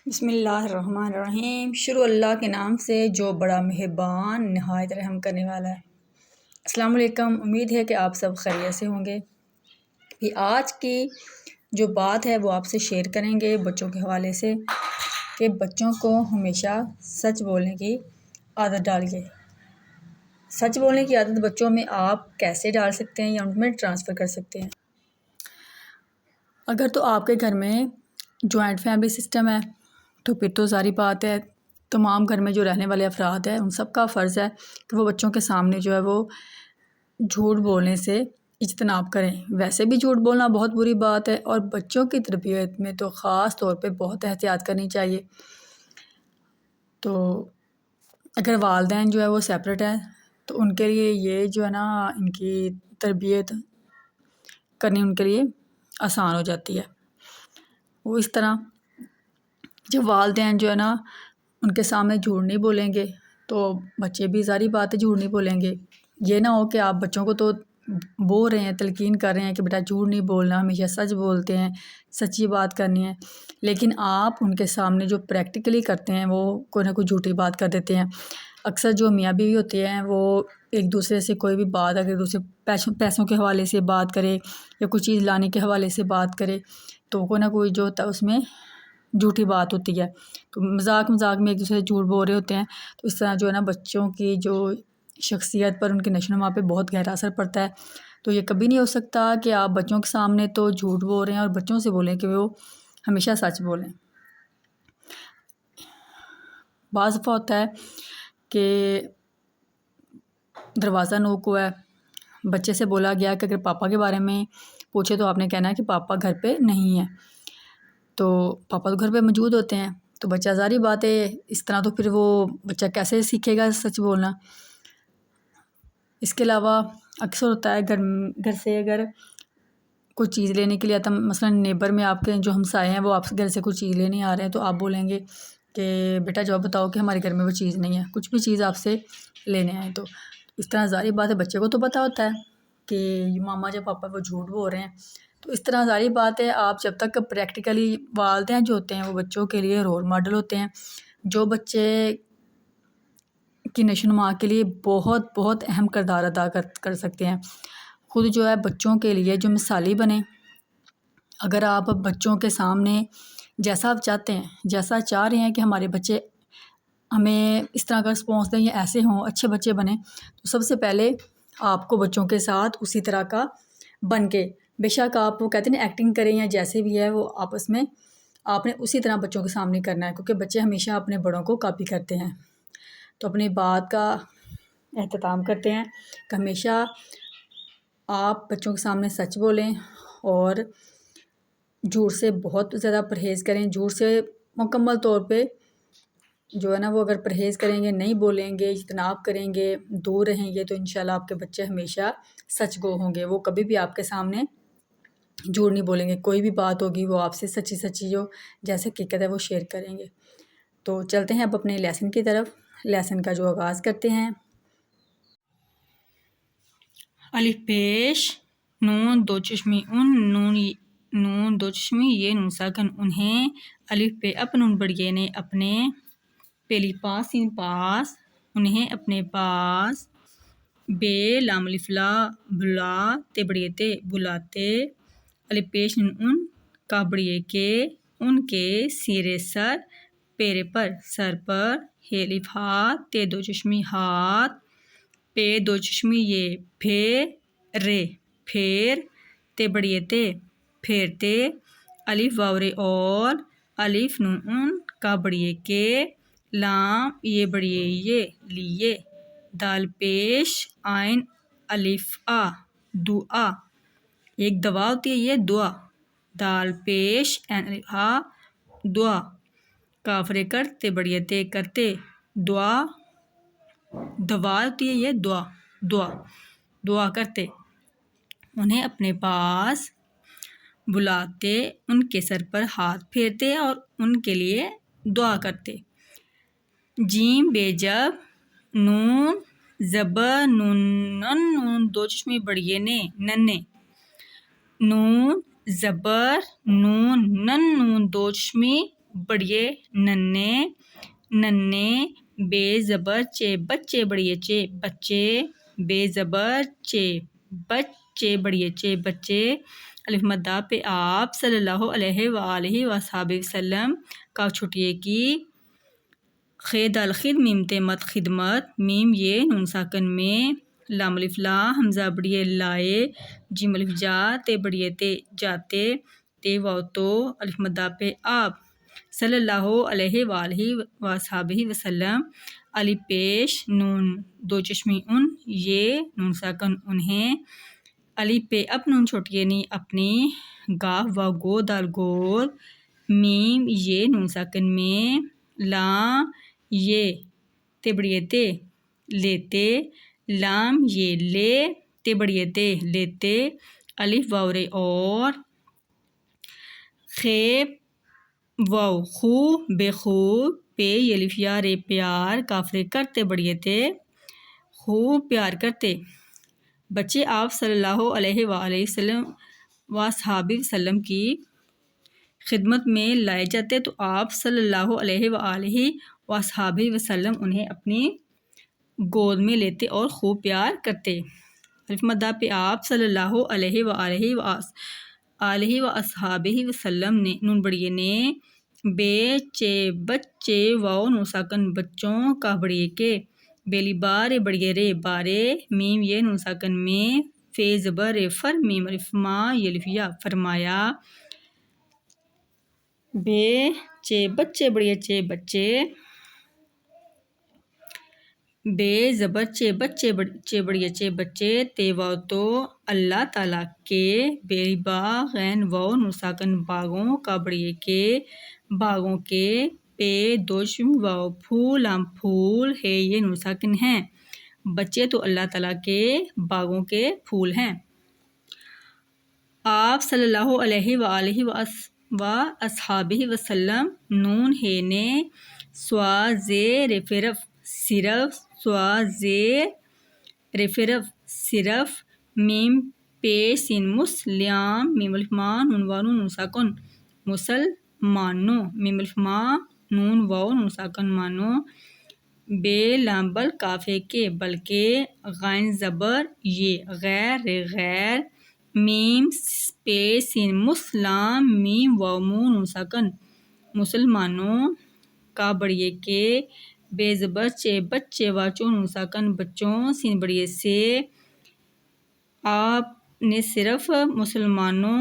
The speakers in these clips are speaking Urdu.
بسم اللہ الرحمن الرحیم۔ شروع اللہ کے نام سے جو بڑا مہربان نہایت رحم کرنے والا ہے۔ السلام علیکم، امید ہے کہ آپ سب خیریت سے ہوں گے۔ آج کی جو بات ہے وہ آپ سے شیئر کریں گے بچوں کے حوالے سے کہ بچوں کو ہمیشہ سچ بولنے کی عادت ڈالیے۔ سچ بولنے کی عادت بچوں میں آپ کیسے ڈال سکتے ہیں یا ان میں ٹرانسفر کر سکتے ہیں؟ اگر تو آپ کے گھر میں جوائنٹ فیملی سسٹم ہے تو پھر تو ظاہری بات ہے تمام گھر میں جو رہنے والے افراد ہیں ان سب کا فرض ہے کہ وہ بچوں کے سامنے جو ہے وہ جھوٹ بولنے سے اجتناب کریں۔ ویسے بھی جھوٹ بولنا بہت بری بات ہے اور بچوں کی تربیت میں تو خاص طور پہ بہت احتیاط کرنی چاہیے۔ تو اگر والدین جو ہے وہ سیپریٹ ہیں تو ان کے لیے یہ جو ہے نا ان کی تربیت کرنی ان کے لیے آسان ہو جاتی ہے۔ وہ اس طرح جب والدین جو ہے نا ان کے سامنے جھوٹ نہیں بولیں گے تو بچے بھی ظاہری بات ہے جھوٹ نہیں بولیں گے۔ یہ نہ ہو کہ آپ بچوں کو تو بول رہے ہیں، تلقین کر رہے ہیں کہ بیٹا جھوٹ نہیں بولنا، ہمیشہ سچ بولتے ہیں، سچی بات کرنی ہے، لیکن آپ ان کے سامنے جو پریکٹیکلی کرتے ہیں وہ کوئی نہ کوئی جھوٹی بات کر دیتے ہیں۔ اکثر جو میاں بیوی ہوتے ہیں وہ ایک دوسرے سے کوئی بھی بات اگر دوسرے پیسوں کے حوالے سے بات کرے یا کوئی چیز لانے کے حوالے سے بات کرے تو کوئی نہ کوئی جو ہوتا ہے اس میں جھوٹی بات ہوتی ہے، تو مذاق میں ایک دوسرے سے جھوٹ بول رہے ہوتے ہیں۔ تو اس طرح جو ہے نا بچوں کی جو شخصیت پر ان کی نشو و نما پہ بہت گہرا اثر پڑتا ہے۔ تو یہ کبھی نہیں ہو سکتا کہ آپ بچوں کے سامنے تو جھوٹ بول رہے ہیں اور بچوں سے بولیں کہ وہ ہمیشہ سچ بولیں۔ بعض دفعہ ہوتا ہے کہ دروازہ نوک ہوا ہے، بچے سے بولا گیا کہ اگر پاپا کے بارے میں پوچھے تو آپ نے کہنا ہے کہ پاپا گھر پہ نہیں ہے، تو پاپا تو گھر پہ موجود ہوتے ہیں، تو بچہ ظاہری بات ہے اس طرح تو پھر وہ بچہ کیسے سیکھے گا سچ بولنا۔ اس کے علاوہ اکثر ہوتا ہے گھر سے اگر کوئی چیز لینے کے لیے آتا، مثلا نیبر میں آپ کے جو ہمسائے ہیں وہ آپ گھر سے کوئی چیز لینے آ رہے ہیں تو آپ بولیں گے کہ بیٹا جواب بتاؤ کہ ہمارے گھر میں وہ چیز نہیں ہے، کچھ بھی چیز آپ سے لینے آئیں۔ تو اس طرح ظاہری بات ہے بچے کو تو پتہ ہوتا ہے کہ ماما یا پاپا وہ جھوٹ بول رہے ہیں، تو اس طرح ظاہری بات ہے آپ جب تک پریکٹیکلی والدین جو ہوتے ہیں وہ بچوں کے لیے رول ماڈل ہوتے ہیں، جو بچے کی نشو و نما کے لیے بہت بہت اہم کردار ادا کر سکتے ہیں۔ خود جو ہے بچوں کے لیے جو مثالی بنے۔ اگر آپ بچوں کے سامنے جیسا آپ چاہتے ہیں، جیسا چاہ رہے ہیں کہ ہمارے بچے ہمیں اس طرح کا رسپانس دیں یا ایسے ہوں، اچھے بچے بنیں، تو سب سے پہلے آپ کو بچوں کے ساتھ اسی طرح کا بن کے، بے شک آپ وہ کہتے ہیں ایکٹنگ کریں یا جیسے بھی ہے وہ آپس میں آپ نے اسی طرح بچوں کے سامنے کرنا ہے، کیونکہ بچے ہمیشہ اپنے بڑوں کو کاپی کرتے ہیں۔ تو اپنی بات کا اہتمام کرتے ہیں کہ ہمیشہ آپ بچوں کے سامنے سچ بولیں اور جھوٹ سے بہت زیادہ پرہیز کریں۔ جھوٹ سے مکمل طور پہ جو ہے نا وہ اگر پرہیز کریں گے، نہیں بولیں گے، اجتناب کریں گے، دور رہیں گے، تو انشاءاللہ آپ کے بچے ہمیشہ سچ گو ہوں گے۔ وہ کبھی بھی آپ کے سامنے جھوٹ نہیں بولیں گے، کوئی بھی بات ہوگی وہ آپ سے سچی جو جیسے حقیقت ہے وہ شیئر کریں گے۔ تو چلتے ہیں اب اپنے لیسن کی طرف۔ لیسن کا جو آغاز کرتے ہیں۔ الف پیش نون دو چشمی نون دو چشمی یہ نون ساکن انہیں، الف پہ اپ نون بڑیے نے اپنے، پہلی پاس سین پاس انہیں اپنے پاس، بے لام الف لا بلا تے بڑیے تے بلاتے، الف پیش نون ان کا بڑیے کے ان کے، سیرے سر پیرے پر سر پر، ہے الف ہاتھ تے دو چشمی ہاتھ، پہ دو چشمی یہ پھیرے پھیر، تے بڑیے تے پھیرتے، الف واورے اور، الف نون ان کا بڑیے کے، لام یہ بڑیے یہ لیے، دال پیش آئین الف آ دعا، ایک دوا ہوتی ہے یہ دعا، دال پیش این الف آ دعا، کافرے کرتے بڑیے تے کرتے، دعا دوا ہوتی ہے یہ دعا کرتے، انہیں اپنے پاس بلاتے، ان کے سر پر ہاتھ پھیرتے اور ان کے لیے دعا کرتے، جیم بے جب نون زبر نون نون دو چشمی بڑیے نے ننے، نون زبر نون نون دو چشمی بڑیے ننے ننے بے زبر چے بچے بڑیے چے بچے بے زبر چے بچے بڑیے چے بچے الف مدہ پہ آپ صلی اللہ علیہ وآلہ وصحبہ وسلم کا چھٹیے کی خے دال خد میم تے مت خدمت میم یہ نون ساکن میں لام الف لا حمزہ بڑیے لائے جیم الف جا تے بڑیے تے جاتے تے واو تو الف مدہ پہ آپ صلی اللہ علیہ وآلہ وصحبہ وسلم الف پیش نون دو چشمی ان یہ نون ساکن انہیں الف پہ اپ نون چھوٹیے نی اپنی گاف و گو دال گول میم یہ نون ساکن میں لا یہ تے بڑیے تے لیتے لام یہ لے تے بڑیے تے لیتے الف واو رے اور خیب واو خو بے خوب پہ یہ الف یا رے پیار کاف رے کرتے بڑیے تے خوب پیار کرتے بچے آپ صلی اللہ علیہ وآلہ وسلم وصحابہ وسلم کی خدمت میں لائے جاتے تو آپ صلی اللہ علیہ وآلہ وصحابہ وسلم انہیں اپنی گود میں لیتے اور خوب پیار کرتے الف مدہ پہ آپ صلی اللہ علیہ وآلہ وصحابہ وسلم نے نون بڑیے نے بے چے بچے واو نون ساکن بچوں کا بڑیے کے بیلی بارے بڑیے رے بارے میم یہ نون ساکن میں فے زبر رے فر میم الف ما یہ الف یا فرمایا بے چے بچے بڑیے چے بچے بے زبر چے بچے چے بڑیے چے بچے تے واو تو اللہ تعالیٰ کے بے با غین واو نون ساکن باغوں کا بڑیے کے باغوں کے پہ دوشم واو پھول ہم پھول ہے یہ نون ساکن ہیں بچے تو اللہ تعالیٰ کے باغوں کے پھول ہیں آپ صلی اللہ علیہ وآلہ وصحابہ وسلم نون ہے نے سوا زیر فرف صرف سوا زیر رفرف صرف میم پے سین مسلم میم الف ما نون واو نون ساکن مسلمانو میم الف ما نون واو نون ساکن مانو بے لام بل کافے کے بلکہ غین زبر یہ غیر غیر میم پے سین مسلم میم واو مو نون ساکن مسلمانوں کا بڑیے کے بے زبر چے بچے واچو نون ساکن بچوں سین بڑیے سے آپ نے صرف مسلمانوں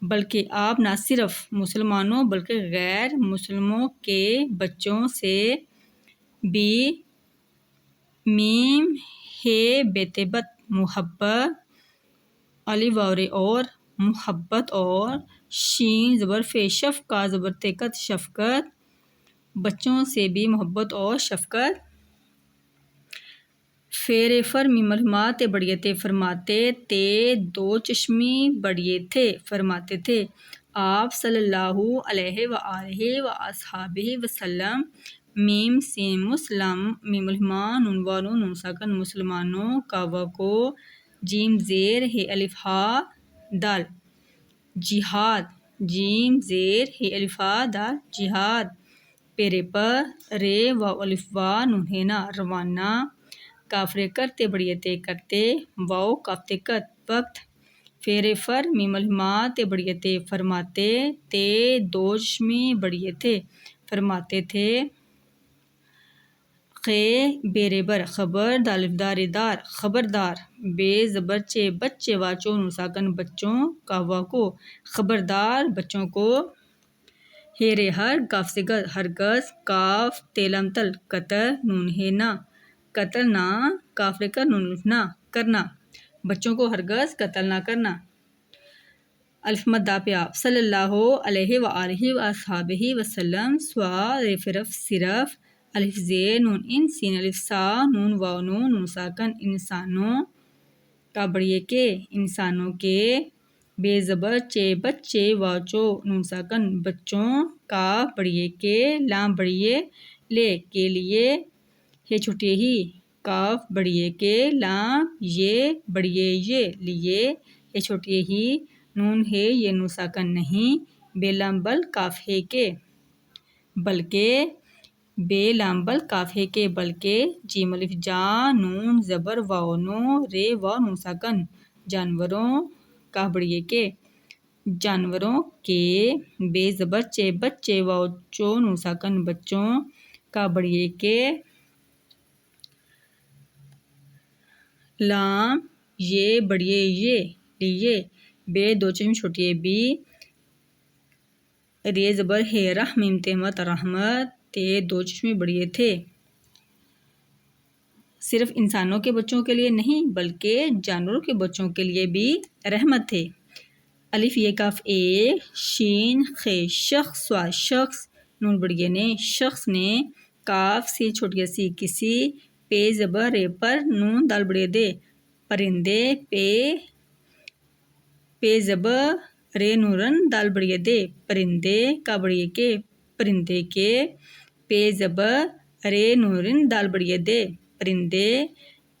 بلکہ آپ نہ صرف مسلمانوں بلکہ غیر مسلموں کے بچوں سے بھی میم ہے بیتبت محبت الف واو رے اور محبت اور شین زبر فے شف کا زبر تکت شفقت بچوں سے بھی محبت اور شفقت فیر فر میم الف ما تے بڑیے تے فرماتے تے دو چشمی بڑیے تھے فرماتے تھے آپ صلی اللہ علیہ وآلہ وصحابہ وسلم میم سین مسلم میم الف ما نون واو نون ساکن مسلمانوں کا و کو جیم زیر ہے الف ہا دال جہاد جیم زیر ہے الف ہا دال جہاد پیرے پر رے واو الف وا نون ہے نا روانہ کاف رے کرتے بڑیے تے کرتے واو کاف تے کت وقت فیر فر میم الف ما تے بڑیے تے فرماتے تے دوشمی بڑیے تھے فرماتے تھے خے بیرے بر خبر دالف دار دار خبردار بے زبر چے بچے واچو نون ساکن بچوں کا وا کو خبردار بچوں کو ہیرے ہر کاف سے ہرگز کاف تیلم تل قطر نون ہے نا قتل نہ کاف رے کر نون نہ کرنا بچوں کو ہرگز قتل نہ کرنا الف مدہ پہ آپ صلی اللہ علیہ وآلہ وصحابہ وسلم سوا رفرف صرف الف زیر نون ان سین الف سا نون واو نون ساکن انسانوں کا بڑیے کے انسانوں کے بے زبر چے بچے واچو نون ساکن بچوں کا بڑیے کے لام بڑیے لے کے لیے ہے چھٹے ہی کاف بڑیے کے لام یہ بڑیے یہ لیے ہے چھوٹے ہی نون ہے یہ نون ساکن نہیں بے لام بل کاف ہے کے بلکہ، بے لام بل کاف ہے کہ، بلکہ، جیم الف جا نون زبر واو نو رے واو نون ساکن، جانوروں کا بڑیے کے، جانوروں کے، بے زبر چے بچے واو چو نون ساکن، بچوں کا بڑیے کے، لام یہ بڑیے یہ لیے، بے دو چشم چھوٹی ہے بی، رے زبر ہے رح میم تہمت رحمت، تے دو چشمے بڑیے تھے، صرف انسانوں کے بچوں کے لیے نہیں بلکہ جانوروں کے بچوں کے لیے بھی رحمت تھے۔ الف یہ کاف اے، شین خ شخص سواد شخص، نون بڑیے نے، شخص نے، کاف سی چھوٹی سی کسی، پے زبر رے پر، نون دال بڑیے دے، پرندے، پے زبر رے نورن دال بڑیے دے، پرندے کا بڑیے کے، پرندے کے، پے زبر رے نورن دال بڑیے دے، پرندے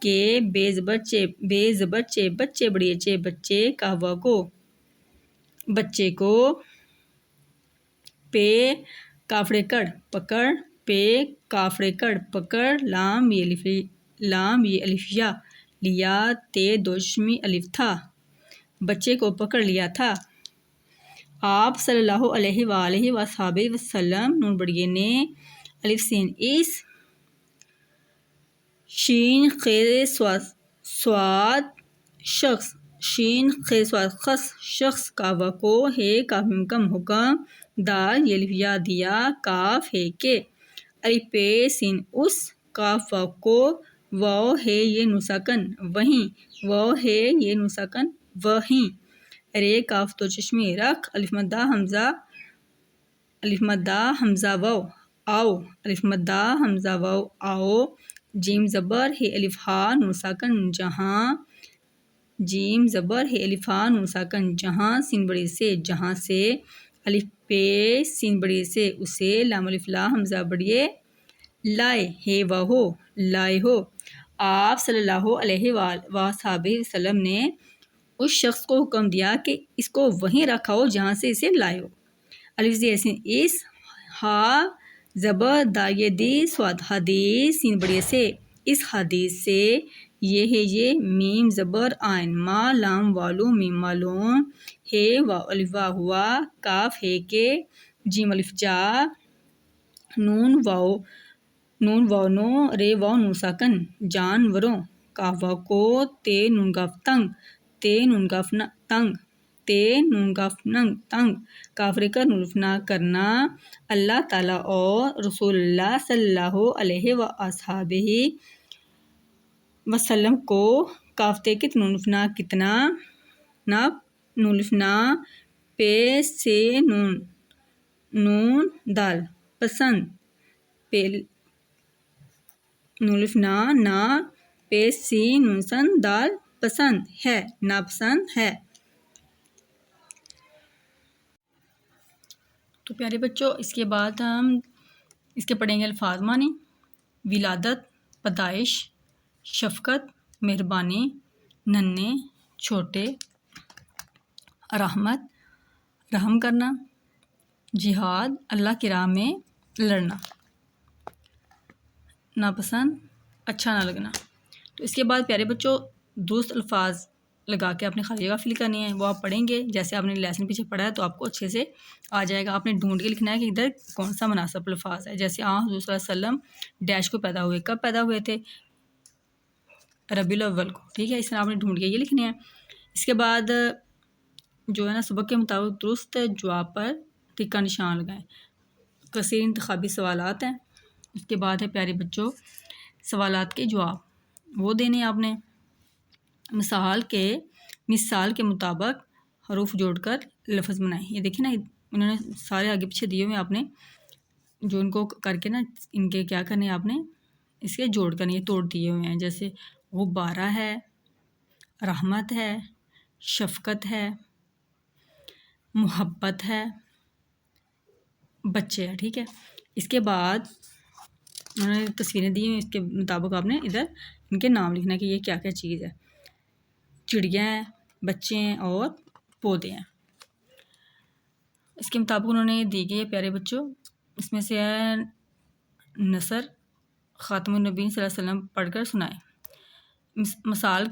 کے، بے زبر چے بچے بڑیے چے بچے کا ہوا کو، بچے کو، پے کافڑے کڑ پکڑ، پے کافڑے کڑ پکڑ، لام یہ الف یا لیا، تے دو چشمی الف تھا، بچے کو پکڑ لیا تھا۔ آپ صلی اللہ علیہ وآلہ وصحبہ وسلم، نون بڑیے نے، الف سین اس، شین خیر سواد شخص، شین خیر سواد خس شخص، کاوا کو، ہے کاف میم کم حکم، دال یہ الف یا دیا، کاف ہے کہ، الف پے سین اس، کاف واو کو، واو ہے یہ نساکن وہیں، واو ہے یہ نساکن وہیں، رے کاف دو چشمی رکھ، الف مدہ حمزہ واو آؤ، الف مدہ حمزہ واو آؤ، جیم زبر ہے الف ہا نون ساکن جہاں، جیم زبر ہے الف ہا نون ساکن جہاں، سین بڑی سے جہاں سے، الف پے سین بڑی سے اسے، لام الف لا حمزہ بڑیے لائے، ہے و ہو لائے ہو، آپ صلی اللہ علیہ وآلہ وسلم نے اس شخص کو حکم دیا کہ اس کو وہیں رکھا ہو جہاں سے اسے لائے ہو، الف زی سین اس، ہا زبر دایہ دی سواد حدیث، سین بڑیے سے اس حدیث سے، یہ ہے یہ، میم زبر آئن، ما لام والو میم معلوم، ہے واو الف وا ہوا، کاف ہے کہ، جیم الف جا نون واو نو رے واو نون ساکن، جانوروں، کاف واو کو، تے نون کاف تنگ، تے نون کاف تنگ، تے نون کاف ننگ تنگ، کافرے کا نون نہ کرنا، اللہ تعالیٰ اور رسول اللہ صلی اللہ علیہ وآلہ وسلم کو، کافتے کت نونفنا کتنا، نا نونفنا، پے سے نون دال پسند، پے نونفنا نا، پے سی نون سن دال پسند ہے، ناپسند ہے۔ تو پیارے بچوں، اس کے بعد ہم اس کے پڑھیں گے الفاظ معنی، ولادت، پیدائش، شفقت، مہربانی، ننھے چھوٹے، رحمت رحم کرنا، جہاد اللہ کی راہ میں لڑنا، ناپسند اچھا نہ لگنا۔ تو اس کے بعد پیارے بچوں درست الفاظ لگا کے اپنے خالی جگہ فل کرنی ہے، وہ آپ پڑھیں گے جیسے آپ نے لیسن پیچھے پڑھا ہے تو آپ کو اچھے سے آ جائے گا۔ آپ نے ڈھونڈ کے لکھنا ہے کہ ادھر کون سا مناسب الفاظ ہے، جیسے حضور صلی اللہ علیہ وسلم ڈیش کو پیدا ہوئے، کب پیدا ہوئے تھے؟ ربیع الاول کو، ٹھیک ہے، اس طرح آپ نے ڈھونڈ کے یہ لکھنے ہیں۔ اس کے بعد جو ہے نا سبق کے مطابق درست جواب پر ٹک کا نشان لگائیں۔ کثیر انتخابی سوالات ہیں، اس کے بعد ہے پیارے بچوں سوالات کے جواب وہ دینے آپ نے، مثال کے مطابق حروف جوڑ کر لفظ بنائیں۔ یہ دیکھیں نا انہوں نے سارے آگے پیچھے دیے ہوئے، آپ نے جو ان کو کر کے نا ان کے کیا کرنے آپ نے اس کے جوڑ کرنے، یہ توڑ دیے ہوئے ہیں، جیسے غبارہ ہے، رحمت ہے، شفقت ہے، محبت ہے، بچے ہے، ٹھیک ہے۔ اس کے بعد انہوں نے تصویریں دی ہیں، اس کے مطابق آپ نے ادھر ان کے نام لکھنا ہے کہ یہ کیا کیا چیز ہے، چڑیا ہیں، بچے ہیں اور پودے ہیں۔ اس کے مطابق انہوں نے دی گئی ہے پیارے بچوں اس میں سے ہے نثر خاتم النبی صلی اللہ علیہ وسلم پڑھ کر سنائیں۔ مثال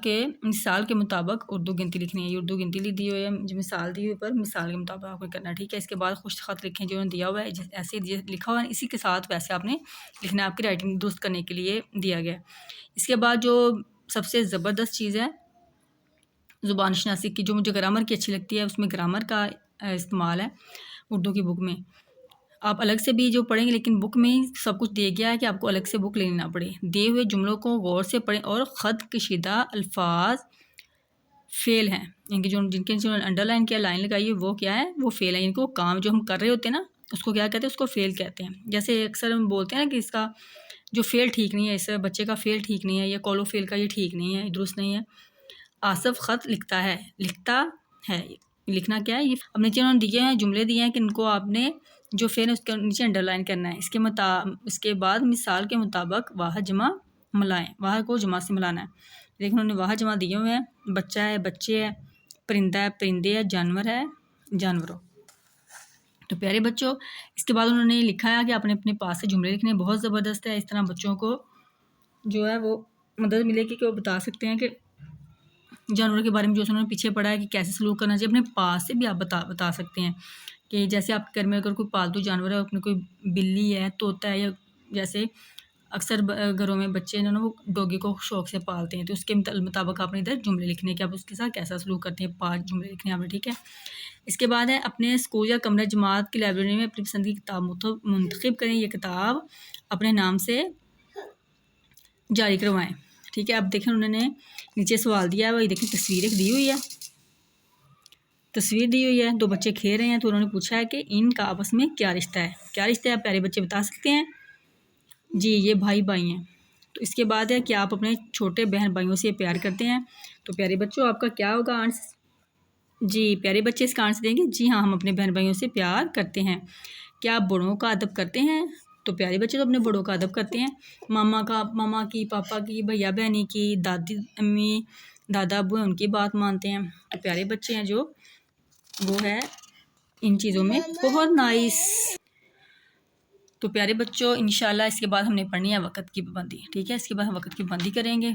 کے مطابق اردو گنتی لکھنی ہے۔ یہ اردو گنتی دی ہوئی ہے، جو مثال دی ہوئی پر مثال کے مطابق آپ کو کرنا ہے، ٹھیک ہے۔ اس کے بعد خوش خط لکھیں جو انہوں نے دیا ہوا ہے، ایسے لکھا ہوا ہے اسی کے ساتھ ویسے آپ نے لکھنا ہے، آپ کی رائٹنگ درست کرنے کے لیے دیا گیا ہے۔ اس کے بعد جو سب سے زبردست چیز ہے زبان شناسی کی، جو مجھے گرامر کی اچھی لگتی ہے، اس میں گرامر کا استعمال ہے اردو کی بک میں۔ آپ الگ سے بھی جو پڑھیں گے، لیکن بک میں سب کچھ دیا گیا ہے کہ آپ کو الگ سے بک لینی نہ پڑے۔ دیے ہوئے جملوں کو غور سے پڑھیں اور خط کشیدہ الفاظ فعل ہیں، جن کے انڈر لائن کیا لائن لگائی ہے وہ کیا ہے، وہ فعل ہے، ان کو کام جو ہم کر رہے ہوتے ہیں نا اس کو کیا کہتے ہیں، اس کو فعل کہتے ہیں۔ جیسے اکثر ہم بولتے ہیں نا کہ اس کا جو فعل ٹھیک نہیں ہے، اس بچے کا فعل ٹھیک نہیں ہے، یا کولو فعل کا یہ ٹھیک نہیں ہے، درست نہیں ہے۔ آصف خط لکھتا ہے لکھنا کیا ہے، یہ اب نیچے انہوں نے دیے ہیں جملے دیے ہیں کہ ان کو آپ نے جو فعل ہے اس کے نیچے انڈر لائن کرنا ہے۔ اس کے بعد مثال کے مطابق واحد جمع ملائیں، واحد کو جمع سے ملانا ہے۔ دیکھیں انہوں نے واحد جمع دیے ہوئے ہیں، بچہ ہے بچے ہے، پرندہ ہے پرندے ہے، جانور ہے جانوروں۔ تو پیارے بچوں، اس کے بعد انہوں نے لکھا ہے کہ آپ نے اپنے پاس سے جملے لکھنے، بہت زبردست ہے۔ اس طرح بچوں کو جو ہے وہ مدد ملے گی کہ وہ بتا سکتے ہیں کہ جانوروں کے بارے میں جو انہوں نے پیچھے پڑھا ہے کہ کیسے سلوک کرنا چاہیے، اپنے پاس سے بھی آپ بتا سکتے ہیں کہ جیسے آپ کے گھر میں اگر کوئی پالتو جانور ہے، اپنے کوئی بلی ہے، طوطا ہے، یا جیسے اکثر گھروں میں بچے جو ہے نا وہ ڈوگی کو شوق سے پالتے ہیں، تو اس کے مطابق آپ نے ادھر جملے لکھنے کہ آپ اس کے ساتھ کیسا سلوک کرتے ہیں، 5 جملے لکھنے آپ نے، ٹھیک ہے۔ اس کے بعد ہے اپنے اسکول یا کمرہ جماعت کی لائبریری میں اپنی پسند کی کتاب منتخب کریں، یہ کتاب اپنے نام سے جاری کروائیں، ٹھیک ہے۔ اب دیکھیں انہوں نے نیچے سوال دیا ہے، وہی دیکھیں تصویر دی ہوئی ہے، تصویر دی ہوئی ہے، 2 بچے کھیل رہے ہیں، تو انہوں نے پوچھا ہے کہ ان کا آپس میں کیا رشتہ ہے، کیا رشتہ ہے، آپ پیارے بچے بتا سکتے ہیں؟ جی یہ بھائی ہیں۔ تو اس کے بعد ہے کہ آپ اپنے چھوٹے بہن بھائیوں سے پیار کرتے ہیں، تو پیارے بچوں آپ کا کیا ہوگا آنسر؟ جی پیارے بچے اس کا آنسر دیں گے جی ہاں ہم اپنے بہن بھائیوں سے پیار کرتے ہیں۔ کیا آپ بڑوں کا ادب کرتے ہیں؟ تو پیارے بچے تو اپنے بڑوں کا ادب کرتے ہیں، ماما کی، پاپا کی، بھیا بہنی کی، دادی امی دادا ابو ہیں ان کی بات مانتے ہیں۔ تو پیارے بچے ہیں جو وہ ہے ان چیزوں میں بہت نائس۔ تو پیارے بچوں انشاءاللہ اس کے بعد ہم نے پڑھنی ہے وقت کی پابندی، ٹھیک ہے، اس کے بعد ہم وقت کی پابندی کریں گے۔